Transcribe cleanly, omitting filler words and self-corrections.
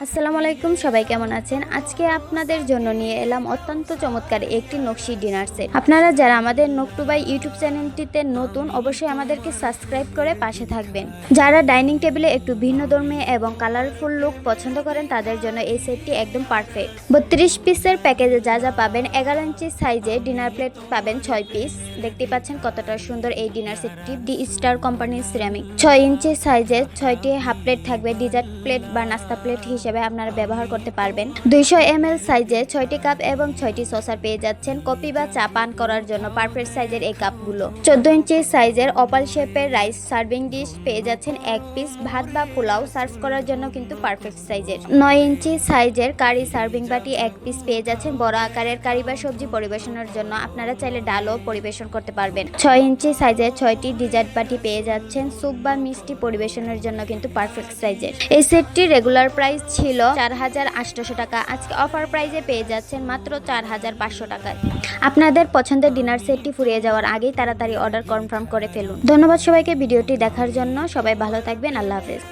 আসসালামু আলাইকুম, সবাই কেমন আছেন? আজকে আপনাদের জন্য নিয়ে এলাম অত্যন্ত চমৎকার একটি নকশি ডিনার সেট। আপনারা যারা আমাদের নকটুবাই ইউটিউব চ্যানেলটিতে নতুন, অবশ্যই আমাদেরকে সাবস্ক্রাইব করে পাশে থাকবেন। যারা ডাইনিং টেবিলে একটু ভিন্ন ধর্মী এবং কালারফুল লুক পছন্দ করেন তাদের জন্য এই সেটটি একদম পারফেক্ট। 32 পিসের প্যাকেজে যা যা পাবেন, 11 ইঞ্চি সাইজে ডিনার প্লেট পাবেন 6 পিস। দেখতে পাচ্ছেন কতটা সুন্দর এই ডিনার সেটটি। ডি স্টার কোম্পানির সিরামিক 6 ইঞ্চি সাইজে 6টি হাফ প্লেট থাকবে। ডিজার্ট প্লেট বা নাস্তা প্লেট হিসেবে আপনারা ব্যবহার করতে পারবেন। 200 ml সাইজে 6টি কাপ এবং 6টি সসার পেয়ে যাচ্ছেন। কফি বা চা পান করার জন্য পারফেক্ট সাইজের এই কাপগুলো। 14 ইঞ্চি সাইজের ওভাল শেপের রাইস সার্ভিং ডিশ পেয়ে যাচ্ছেন 1 পিস। ভাত বা পোলাও সার্ভ করার জন্য কিন্তু পারফেক্ট সাইজের। 9 ইঞ্চি সাইজের কারি সার্ভিং বাটি 1 পিস পেয়ে যাচ্ছেন। বড় আকারের কারি বা সবজি পরিবেশনের জন্য আপনারা চাইলে ডালও পরিবেশন করতে পারবেন। 6 ইঞ্চি সাইজের 6টি ডিজার্ট বাটি পেয়ে যাচ্ছেন। স্যুপ বা মিষ্টি পরিবেশনের জন্য কিন্তু পারফেক্ট সাইজের। এই সেটটি রেগুলার প্রাইস ছিল 4800 টাকা। আজকে অফার প্রাইজে পেয়ে যাচ্ছেন মাত্র 4500 টাকায়। আপনাদের পছন্দের ডিনার সেটটি ফুরিয়ে যাওয়ার আগেই তাড়াতাড়ি অর্ডার কনফার্ম করে ফেলুন। ধন্যবাদ সবাইকে ভিডিওটি দেখার জন্য। সবাই ভালো থাকবেন। আল্লাহ হাফেজ।